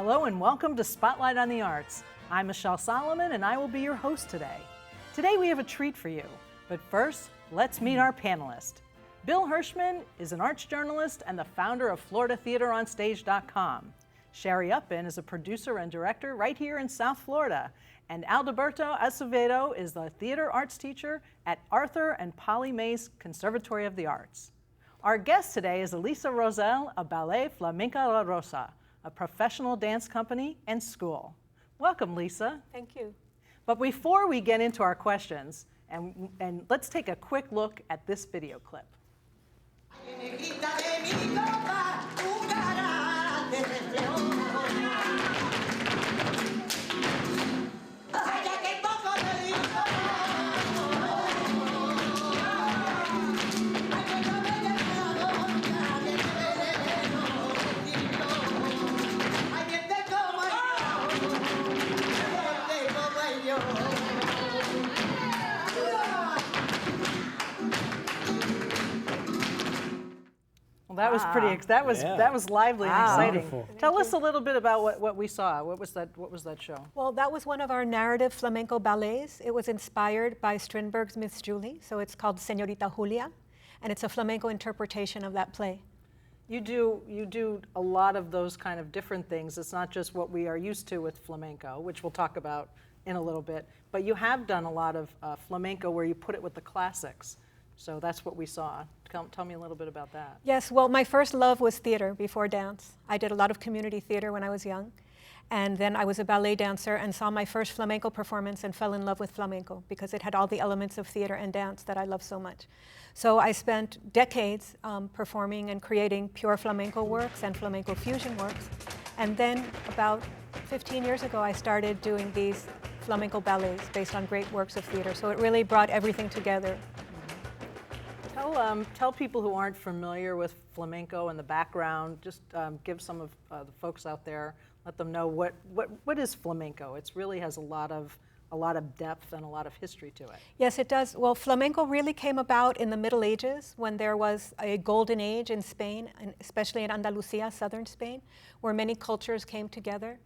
Hello and welcome to Spotlight on the Arts. I'm Michelle Solomon and I will be your host today. Today we have a treat for you, but first, let's meet our panelist. Bill Hirschman is an arts journalist and the founder of FloridaTheaterOnStage.com. Sherry Uppin is a producer and director right here in South Florida. And Alberto Acevedo is the theater arts teacher at Arthur and Polly Mays Conservatory of the Arts. Our guest today is Ilisa Rosal of Ballet Flamenco la Rosa, a professional dance company and school. Welcome, Lisa. Thank you. But before we get into our questions, and let's take a quick look at this video clip. That was pretty. That was lively and exciting. Wonderful. Tell us a little bit about what we saw. What was that show? Well, that was one of our narrative flamenco ballets. It was inspired by Strindberg's Miss Julie, so it's called Señorita Julia, and it's a flamenco interpretation of that play. You do a lot of those kind of different things. It's not just what we are used to with flamenco, which we'll talk about in a little bit, but you have done a lot of flamenco where you put it with the classics. So that's what we saw. Tell me a little bit about that. Yes, well, my first love was theater before dance. I did a lot of community theater when I was young. And then I was a ballet dancer and saw my first flamenco performance and fell in love with flamenco because it had all the elements of theater and dance that I love so much. So I spent decades performing and creating pure flamenco works and flamenco fusion works. And then about 15 years ago, I started doing these flamenco ballets based on great works of theater. So it really brought everything together. Tell people who aren't familiar with flamenco and the background, just give some of the folks out there, let them know what is flamenco. It really has a lot of depth and a lot of history to it. Yes, it does. Well, flamenco really came about in the Middle Ages when there was a golden age in Spain, and especially in Andalusia, southern Spain, where many cultures came together.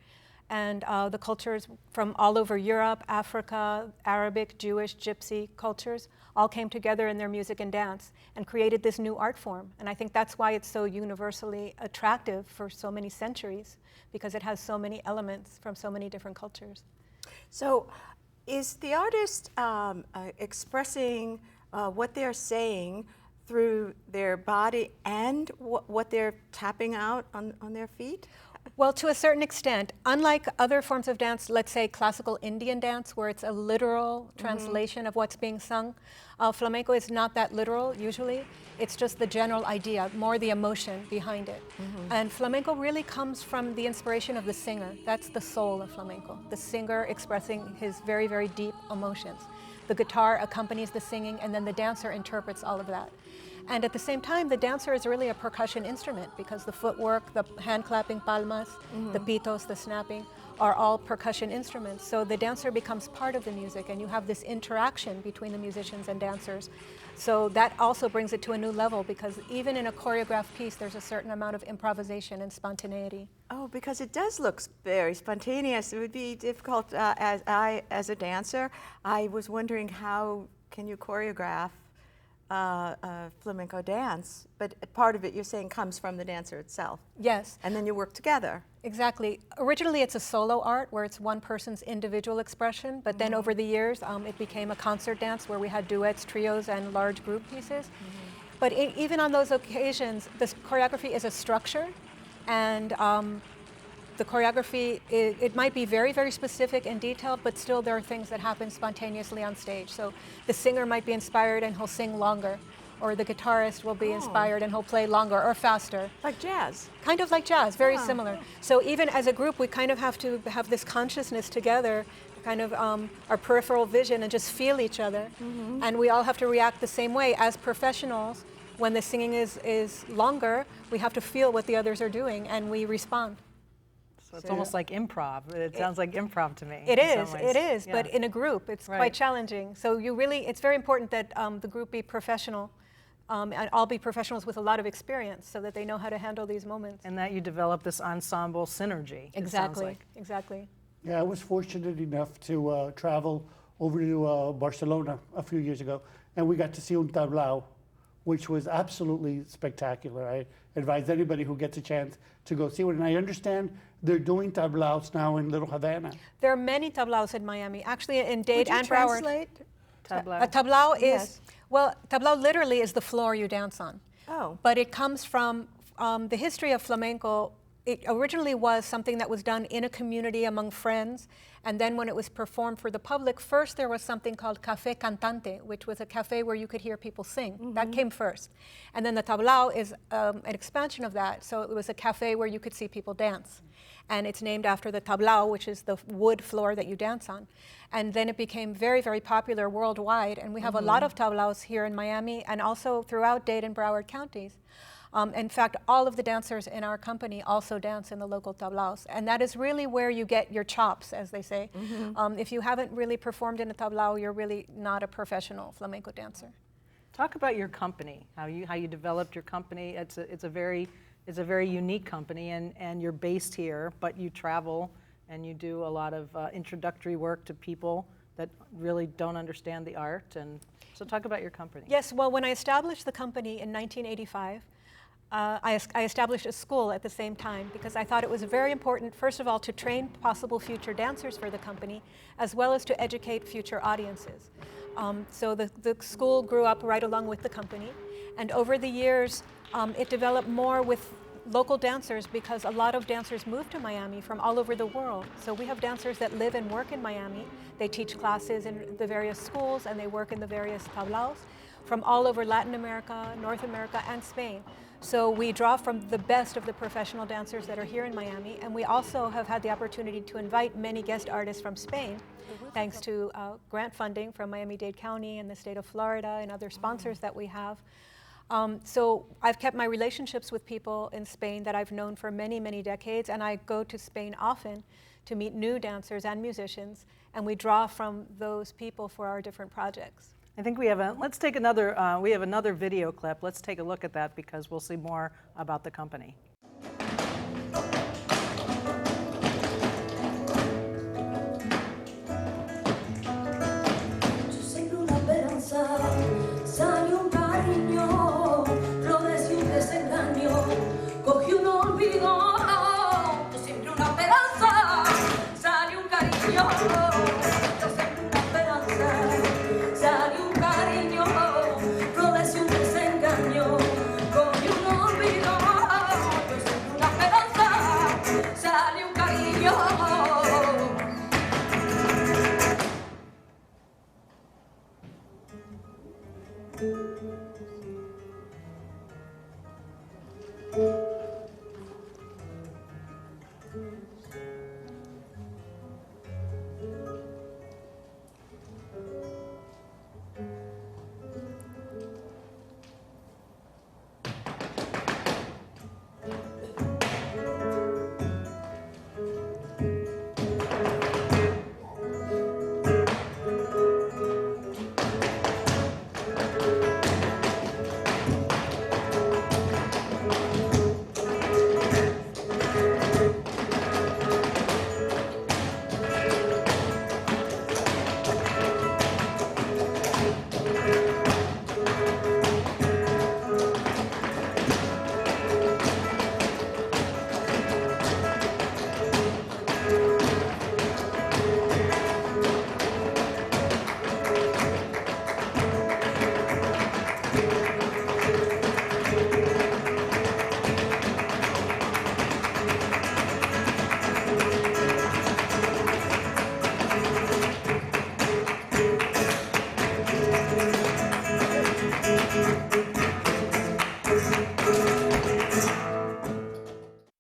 And the cultures from all over Europe, Africa, Arabic, Jewish, Gypsy cultures all came together in their music and dance and created this new art form. And I think that's why it's so universally attractive for so many centuries, because it has so many elements from so many different cultures. So is the artist expressing what they're saying through their body and what they're tapping out on their feet? Well, to a certain extent. Unlike other forms of dance, let's say classical Indian dance, where it's a literal translation of what's being sung, flamenco is not that literal usually. It's just the general idea, more the emotion behind it. And flamenco really comes from the inspiration of the singer. That's the soul of flamenco, the singer expressing his very, very deep emotions. The guitar accompanies the singing, and then the dancer interprets all of that. And at the same time, the dancer is really a percussion instrument because the footwork, the hand clapping palmas, the pitos, the snapping, are all percussion instruments. So the dancer becomes part of the music and you have this interaction between the musicians and dancers. So that also brings it to a new level because even in a choreographed piece, there's a certain amount of improvisation and spontaneity. Oh, because it does look very spontaneous. It would be difficult as a dancer. I was wondering how can you choreograph flamenco dance, but part of it you're saying comes from the dancer itself. Yes. And then you work together. Exactly. Originally it's a solo art where it's one person's individual expression, but then over the years it became a concert dance where we had duets, trios, and large group pieces. But even on those occasions, the choreography is a structure, and the choreography, it might be very, very specific and detailed, but still there are things that happen spontaneously on stage. So the singer might be inspired and he'll sing longer, or the guitarist will be inspired and he'll play longer or faster. Like jazz. Kind of like jazz, very similar. So even as a group, we kind of have to have this consciousness together, kind of our peripheral vision, and just feel each other. And we all have to react the same way. As professionals, when the singing is longer, we have to feel what the others are doing and we respond. So it's almost like improv. It sounds like improv to me. It is, but in a group, it's quite challenging. So it's very important that the group be professional and all be professionals with a lot of experience so that they know how to handle these moments. And that you develop this ensemble synergy. It sounds Exactly, like. exactly. Yeah, I was fortunate enough to travel over to Barcelona a few years ago, and we got to see un tablao, which was absolutely spectacular. I advise anybody who gets a chance to go see one. And I understand they're doing tablaos now in Little Havana. There are many tablaos in Miami, actually in Dade Would you and Broward. translate? Tablao. A tablao is, Yes. well, tablao literally is the floor you dance on. Oh. But it comes from the history of flamenco. It originally was something that was done in a community among friends, and then when it was performed for the public, first there was something called café cantante, which was a cafe where you could hear people sing. That came first. And then the tablao is an expansion of that, so it was a cafe where you could see people dance. And it's named after the tablao, which is the wood floor that you dance on. And then it became very, very popular worldwide, and we have a lot of tablaos here in Miami and also throughout Dade and Broward counties. In fact, all of the dancers in our company also dance in the local tablaos. And that is really where you get your chops, as they say. If you haven't really performed in a tablao, you're really not a professional flamenco dancer. Talk about your company, how you developed your company. It's a very unique company, and you're based here, but you travel and you do a lot of introductory work to people that really don't understand the art. And so talk about your company. Yes, well, when I established the company in 1985, I established a school at the same time because I thought it was very important, first of all, to train possible future dancers for the company, as well as to educate future audiences. So the school grew up right along with the company, and over the years, it developed more with local dancers because a lot of dancers moved to Miami from all over the world. So we have dancers that live and work in Miami. They teach classes in the various schools, and they work in the various tablaos from all over Latin America, North America, and Spain. So we draw from the best of the professional dancers that are here in Miami, and we also have had the opportunity to invite many guest artists from Spain, thanks to grant funding from Miami-Dade County and the state of Florida and other sponsors that we have. So I've kept my relationships with people in Spain that I've known for many, many decades, and I go to Spain often to meet new dancers and musicians, and we draw from those people for our different projects. I think we have let's take another, we have another video clip. Let's take a look at that because we'll see more about the company.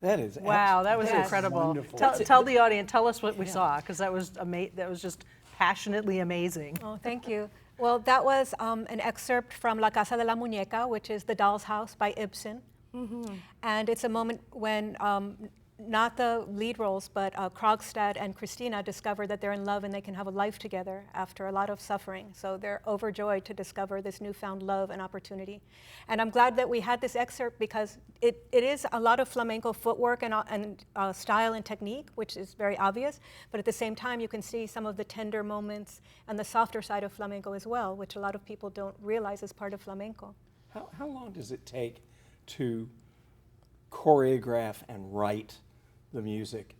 That is Wow, that was Yes. incredible. Wonderful. Tell the audience, tell us what we saw, because that was just passionately amazing. Oh, thank you. Well, that was an excerpt from La Casa de la Muñeca, which is The Doll's House by Ibsen. And it's a moment when not the lead roles, but Krogstad and Christina discover that they're in love and they can have a life together after a lot of suffering. So they're overjoyed to discover this newfound love and opportunity. And I'm glad that we had this excerpt because it is a lot of flamenco footwork and style and technique, which is very obvious, but at the same time you can see some of the tender moments and the softer side of flamenco as well, which a lot of people don't realize is part of flamenco. How long does it take to choreograph and write the music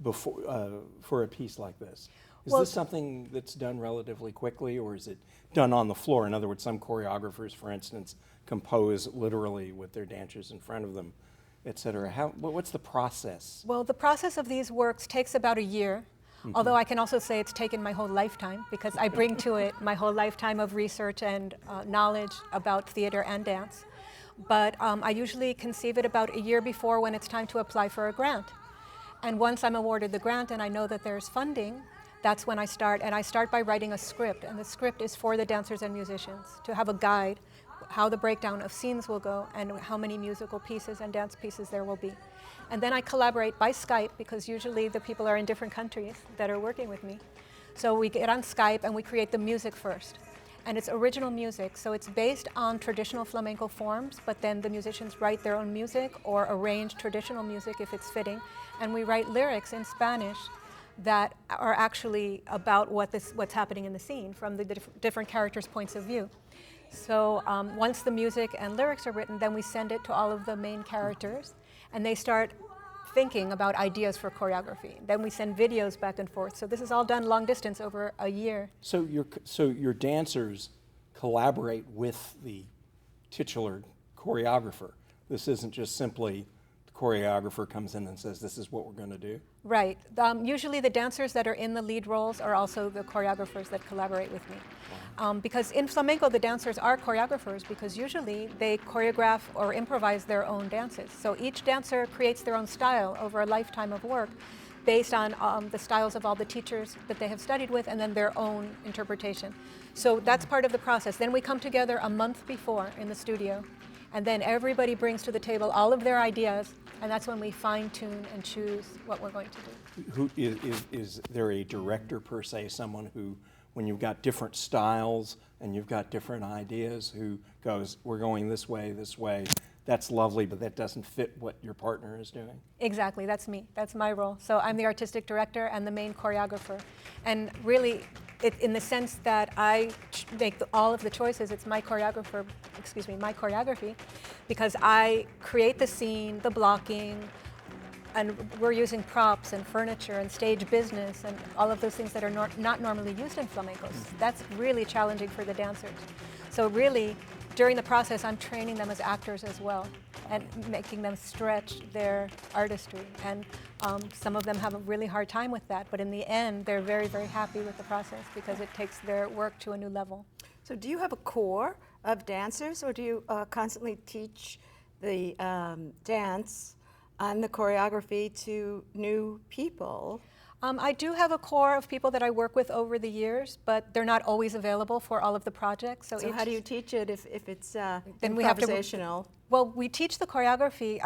before for a piece like this? Is this something that's done relatively quickly, or is it done on the floor? In other words, some choreographers, for instance, compose literally with their dancers in front of them, et cetera. What's the process? Well, the process of these works takes about a year. Although I can also say it's taken my whole lifetime because I bring to it my whole lifetime of research and knowledge about theater and dance. But I usually conceive it about a year before when it's time to apply for a grant. And once I'm awarded the grant and I know that there's funding, that's when I start. And I start by writing a script. And the script is for the dancers and musicians to have a guide, how the breakdown of scenes will go and how many musical pieces and dance pieces there will be. And then I collaborate by Skype because usually the people are in different countries that are working with me. So we get on Skype and we create the music first. And it's original music, so it's based on traditional flamenco forms, but then the musicians write their own music or arrange traditional music if it's fitting. And we write lyrics in Spanish that are actually about what's happening in the scene from the different characters' points of view. So once the music and lyrics are written, then we send it to all of the main characters, and they start thinking about ideas for choreography. Then we send videos back and forth. So this is all done long distance over a year. So your dancers collaborate with the titular choreographer. This isn't just simply the choreographer comes in and says, this is what we're going to do? Right. Usually the dancers that are in the lead roles are also the choreographers that collaborate with me. Because in flamenco, the dancers are choreographers because usually they choreograph or improvise their own dances. So each dancer creates their own style over a lifetime of work based on the styles of all the teachers that they have studied with and then their own interpretation. So that's part of the process. Then we come together a month before in the studio, and then everybody brings to the table all of their ideas, and that's when we fine-tune and choose what we're going to do. Is there a director per se, someone who, when you've got different styles and you've got different ideas, who goes, we're going this way, that's lovely, but that doesn't fit what your partner is doing? Exactly, that's me. That's my role. So I'm the artistic director and the main choreographer. And really, in the sense that I make all of the choices, it's my choreography, because I create the scene, the blocking, and we're using props and furniture and stage business and all of those things that are not normally used in flamencos. That's really challenging for the dancers. So really, during the process, I'm training them as actors as well and making them stretch their artistry. And some of them have a really hard time with that, but in the end, they're very, very happy with the process because it takes their work to a new level. So do you have a core of dancers, or do you constantly teach the dance and the choreography to new people? I do have a core of people that I work with over the years, but they're not always available for all of the projects. So how do you teach it if it's then improvisational? Well, we teach the choreography.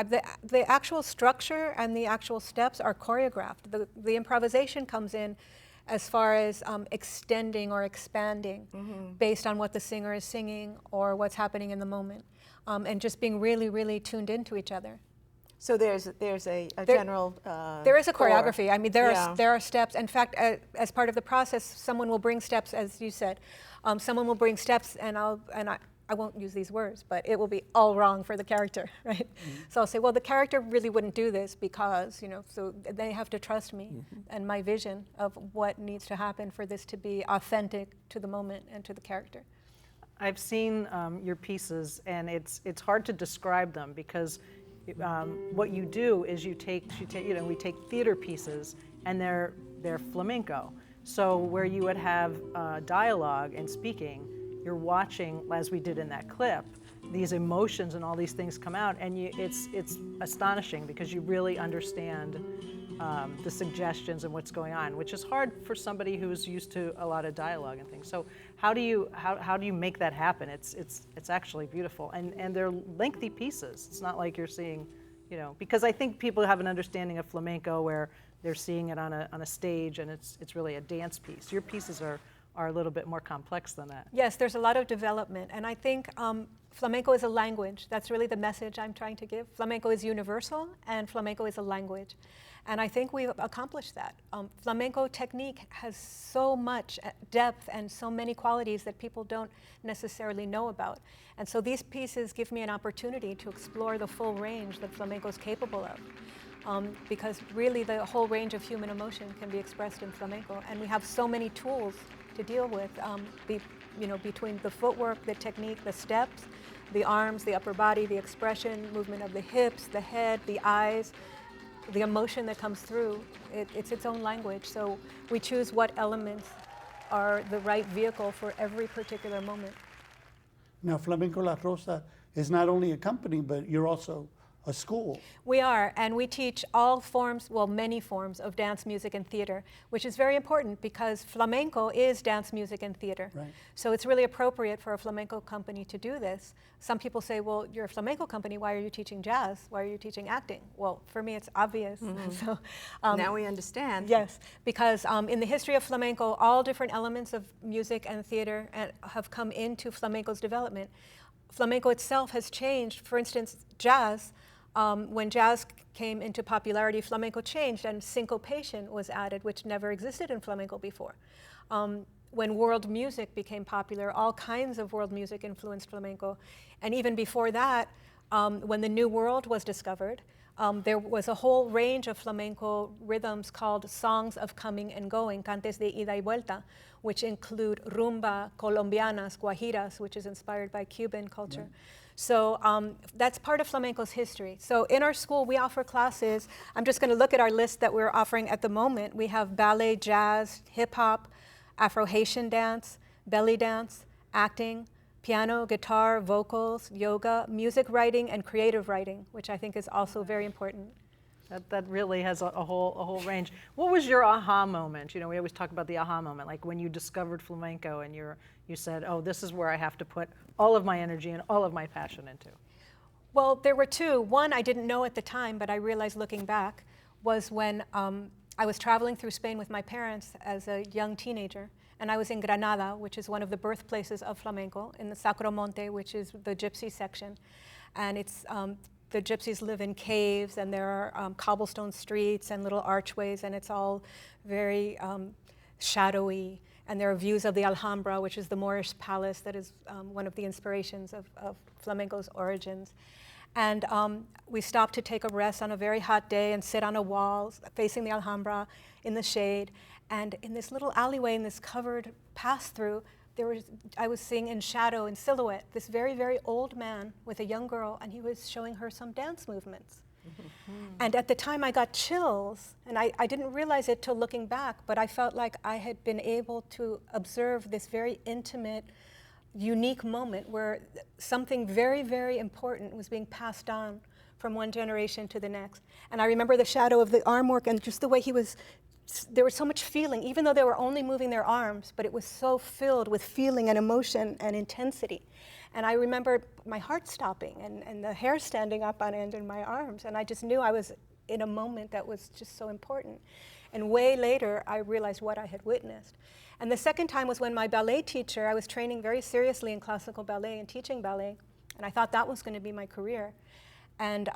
The actual structure and the actual steps are choreographed. The improvisation comes in as far as extending or expanding based on what the singer is singing or what's happening in the moment, and just being really, really tuned into each other. So there's a general there is a core. choreography. I mean, there are steps. In fact, as part of the process, someone will bring steps, as you said. Someone will bring steps, and I won't use these words, but it will be all wrong for the character, right? So I'll say, well, the character really wouldn't do this because, so they have to trust me and my vision of what needs to happen for this to be authentic to the moment and to the character. I've seen your pieces, and it's hard to describe them because what you do is we take theater pieces and they're flamenco. So where you would have dialogue and speaking, you're watching, as we did in that clip, these emotions and all these things come out, and it's astonishing because you really understand the suggestions and what's going on, which is hard for somebody who's used to a lot of dialogue and things. So how do you make that happen? It's actually beautiful, and they're lengthy pieces. It's not like you're seeing, You know, because I think people have an understanding of flamenco where they're seeing it on a stage and it's really a dance piece. Your pieces are a little bit more complex than that. Yes, there's a lot of development, and I think flamenco is a language. That's really the message I'm trying to give. Flamenco is universal, and flamenco is a language. And I think we've accomplished that. Flamenco technique has so much depth and so many qualities that people don't necessarily know about. And so these pieces give me an opportunity to explore the full range that flamenco is capable of. Because really the whole range of human emotion can be expressed in flamenco. And we have so many tools to deal with, between the footwork, the technique, the steps, the arms, the upper body, the expression, movement of the hips, the head, the eyes, the emotion that comes through. It's its own language. So we choose what elements are the right vehicle for every particular moment. Now, Flamenco la Rosa is not only a company, but you're also a school. We are, and we teach all forms, well, many forms of dance, music, and theater, which is very important because flamenco is dance, music, and theater. Right. So it's really appropriate for a flamenco company to do this. Some people say, well, you're a flamenco company, why are you teaching jazz? Why are you teaching acting? Well, for me, it's obvious. So, now we understand. Yes, because in the history of flamenco, all different elements of music and theater have come into flamenco's development. Flamenco itself has changed. For instance, jazz, when jazz came into popularity, flamenco changed and syncopation was added, which never existed in flamenco before. When world music became popular, all kinds of world music influenced flamenco. And even before that, when the New World was discovered, there was a whole range of flamenco rhythms called songs of coming and going, cantes de ida y vuelta, which include rumba, colombianas, guajiras, which is inspired by Cuban culture. Right. So that's part of flamenco's history. So in our school, we offer classes. I'm just going to look at our list that we're offering at the moment. We have ballet, jazz, hip hop, Afro-Haitian dance, belly dance, acting, piano, guitar, vocals, yoga, music writing, and creative writing, which I think is also very important. That really has a whole range. What was your aha moment? You know, we always talk about the aha moment, like when you discovered flamenco and you said, oh, this is where I have to put all of my energy and all of my passion into. Well, there were two. One I didn't know at the time, but I realized looking back, was when I was traveling through Spain with my parents as a young teenager, and I was in Granada, which is one of the birthplaces of flamenco, in the Sacromonte, which is the gypsy section. And it's the gypsies live in caves, and there are cobblestone streets and little archways, and it's all very shadowy. And there are views of the Alhambra, which is the Moorish palace that is one of the inspirations of flamenco's origins. And we stopped to take a rest on a very hot day and sit on a wall facing the Alhambra in the shade. And in this little alleyway, in this covered pass-through, I was seeing in shadow, in silhouette, this very, very old man with a young girl, and he was showing her some dance movements. And at the time I got chills, and I didn't realize it till looking back, but I felt like I had been able to observe this very intimate, unique moment where something very, very important was being passed on from one generation to the next. And I remember the shadow of the arm work and just the way there was so much feeling, even though they were only moving their arms, but it was so filled with feeling and emotion and intensity. And I remember my heart stopping and the hair standing up on end in my arms. And I just knew I was in a moment that was just so important. And way later, I realized what I had witnessed. And the second time was when my ballet teacher, I was training very seriously in classical ballet and teaching ballet. And I thought that was going to be my career. And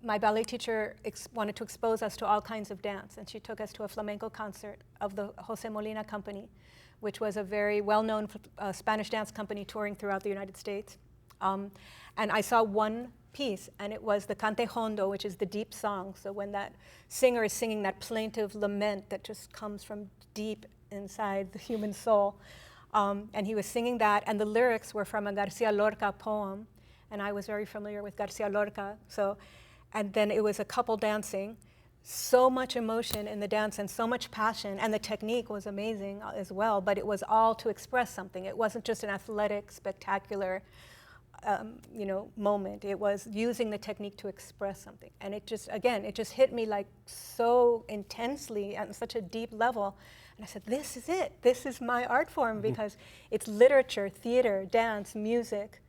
my ballet teacher wanted to expose us to all kinds of dance. And she took us to a flamenco concert of the Jose Molina Company, which was a very well-known Spanish dance company touring throughout the United States. And I saw one piece, and it was the cante hondo, which is the deep song. So when that singer is singing that plaintive lament that just comes from deep inside the human soul. And he was singing that, and the lyrics were from a Garcia Lorca poem, and I was very familiar with Garcia Lorca. And then it was a couple dancing. So much emotion in the dance and so much passion, and the technique was amazing as well, but it was all to express something. It wasn't just an athletic, spectacular moment. It was using the technique to express something. And it just hit me like so intensely at such a deep level. And I said, this is it. This is my art form, because it's literature, theater, dance, music,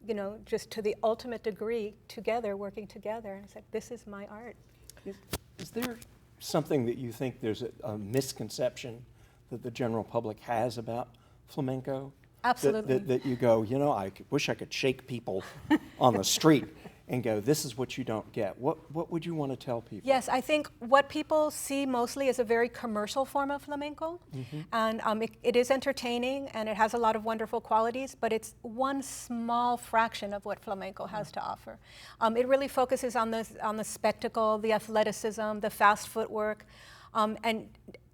you know, just to the ultimate degree together, working together. And I said, this is my art. Is there something that you think there's a misconception that the general public has about flamenco? Absolutely. That you go, you know, wish I could shake people on the street and go, this is what you don't get. What would you want to tell people? Yes, I think what people see mostly is a very commercial form of flamenco. And it is entertaining and it has a lot of wonderful qualities, but it's one small fraction of what flamenco has to offer. It really focuses on the spectacle, the athleticism, the fast footwork. And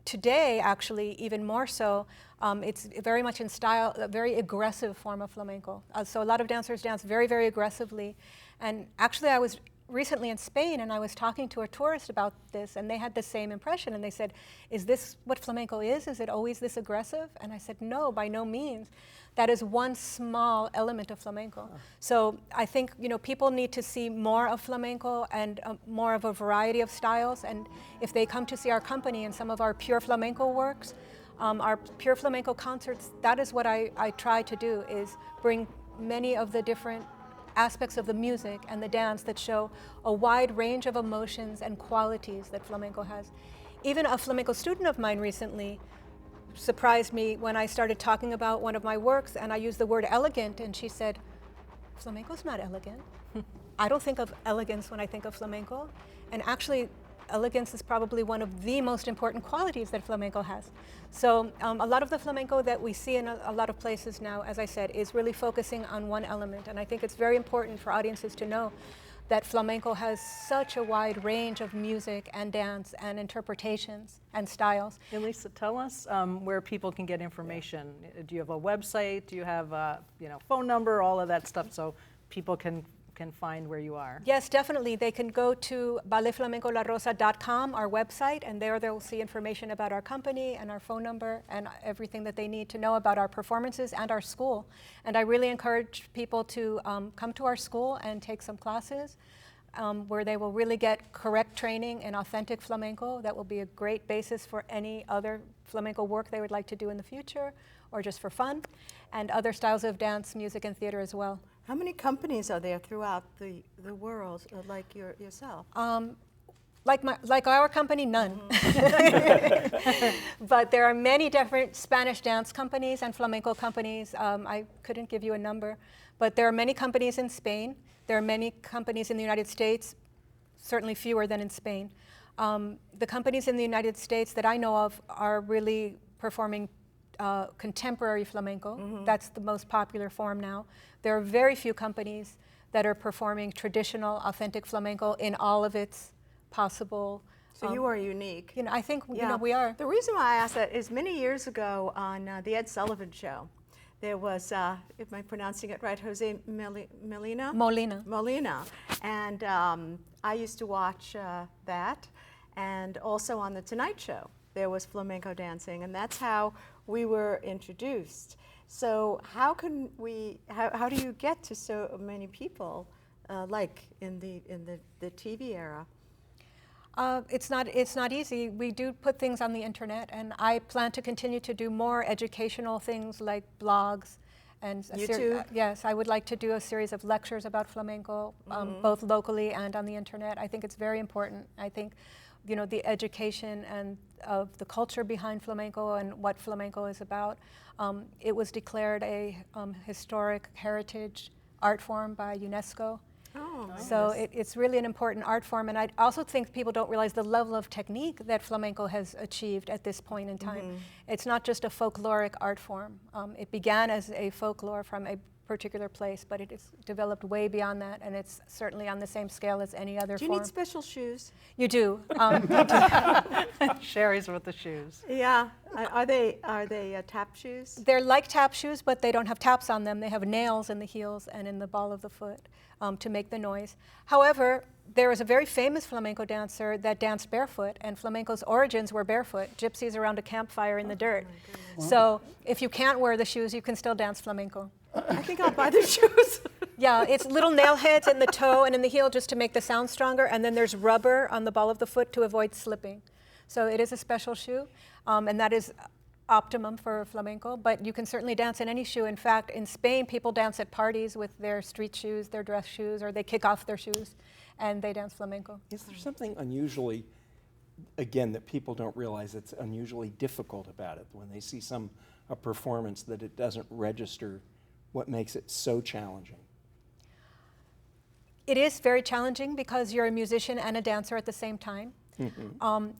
today, actually, even more so, it's very much in style, a very aggressive form of flamenco. So a lot of dancers dance very, very aggressively. And actually, I was recently in Spain, and I was talking to a tourist about this, and they had the same impression. And they said, is this what flamenco is? Is it always this aggressive? And I said, no, by no means. That is one small element of flamenco. So I think, you know, people need to see more of flamenco and more of a variety of styles. And if they come to see our company and some of our pure flamenco works, our pure flamenco concerts, that is what I try to do, is bring many of the different aspects of the music and the dance that show a wide range of emotions and qualities that flamenco has. Even a flamenco student of mine recently surprised me when I started talking about one of my works and I used the word elegant, and she said, flamenco's not elegant. I don't think of elegance when I think of flamenco. And actually, elegance is probably one of the most important qualities that flamenco has. So a lot of the flamenco that we see in a lot of places now, as I said, is really focusing on one element. And I think it's very important for audiences to know that flamenco has such a wide range of music and dance and interpretations and styles. Ilisa, tell us where people can get information. Do you have a website? Do you have a phone number? All of that stuff, so people can find where you are. Yes, definitely. They can go to balletflamencolarosa.com, our website, and there they'll see information about our company and our phone number and everything that they need to know about our performances and our school. And I really encourage people to come to our school and take some classes where they will really get correct training in authentic flamenco. That will be a great basis for any other flamenco work they would like to do in the future or just for fun, and other styles of dance, music, and theater as well. How many companies are there throughout the world, like yourself? Like our company, none. But there are many different Spanish dance companies and flamenco companies. I couldn't give you a number, but there are many companies in Spain. There are many companies in the United States, certainly fewer than in Spain. The companies in the United States that I know of are really performing contemporary flamenco. That's the most popular form now. There are very few companies that are performing traditional, authentic flamenco in all of its possible. So you are unique. You know, I think you know we are. The reason why I asked that is many years ago on the Ed Sullivan Show, there was, am I pronouncing it right, Jose Molina? Molina. And I used to watch that, and also on The Tonight Show, there was flamenco dancing, and that's how we were introduced. So how can we? How do you get to so many people, like in the TV era? It's not easy. We do put things on the internet, and I plan to continue to do more educational things like blogs and YouTube. Yes, I would like to do a series of lectures about flamenco, both locally and on the internet. I think it's very important. I think, you know, the education and of the culture behind flamenco and what flamenco is about. It was declared a historic heritage art form by UNESCO. Oh, so it's really an important art form, and I also think people don't realize the level of technique that flamenco has achieved at this point in time. It's not just a folkloric art form. It began as a folklore from a particular place, but it is developed way beyond that, and it's certainly on the same scale as any other form. Do you need special shoes? You do. Sherry's with the shoes. Yeah. Are they tap shoes? They're like tap shoes, but they don't have taps on them. They have nails in the heels and in the ball of the foot to make the noise. However, there is a very famous flamenco dancer that danced barefoot, and flamenco's origins were barefoot, gypsies around a campfire in the dirt. So if you can't wear the shoes, you can still dance flamenco. I think I'll buy the shoes. Yeah, it's little nail heads in the toe and in the heel just to make the sound stronger, and then there's rubber on the ball of the foot to avoid slipping. So it is a special shoe, and that is optimum for flamenco, but you can certainly dance in any shoe. In fact, in Spain, people dance at parties with their street shoes, their dress shoes, or they kick off their shoes and they dance flamenco. Is there something unusually, again, that people don't realize it's unusually difficult about it when they see a performance that it doesn't register? What makes it so challenging? It is very challenging because you're a musician and a dancer at the same time.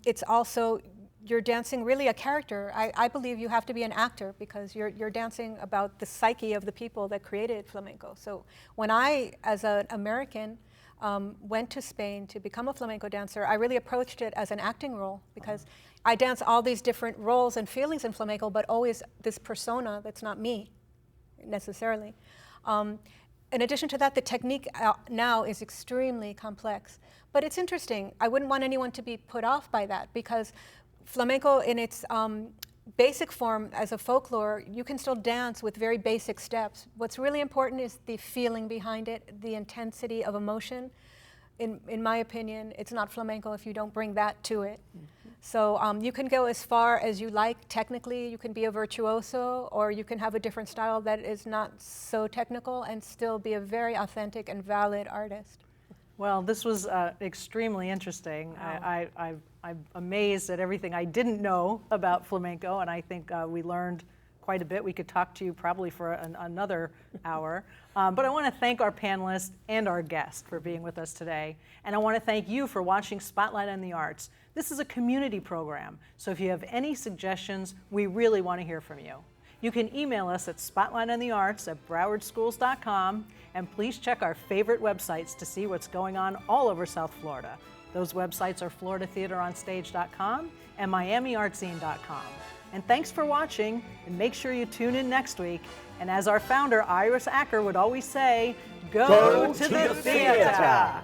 It's also, you're dancing really a character. I believe you have to be an actor because you're dancing about the psyche of the people that created flamenco. So when I, as an American, went to Spain to become a flamenco dancer, I really approached it as an acting role because I dance all these different roles and feelings in flamenco, but always this persona that's not me necessarily. In addition to that, the technique now is extremely complex. But it's interesting. I wouldn't want anyone to be put off by that because flamenco in its basic form as a folklore, you can still dance with very basic steps. What's really important is the feeling behind it, the intensity of emotion. In my opinion, it's not flamenco if you don't bring that to it. So you can go as far as you like technically. You can be a virtuoso, or you can have a different style that is not so technical and still be a very authentic and valid artist. Well, this was extremely interesting. Wow. I'm amazed at everything I didn't know about flamenco, and I think we learned quite a bit. We could talk to you probably for another hour. But I want to thank our panelists and our guest for being with us today. And I want to thank you for watching Spotlight on the Arts. This is a community program, so if you have any suggestions, we really want to hear from you. You can email us at spotlightonthearts@browardschools.com, and please check our favorite websites to see what's going on all over South Florida. Those websites are floridatheateronstage.com and miamiartzine.com. And thanks for watching, and make sure you tune in next week. And as our founder, Iris Acker, would always say, go to the theater.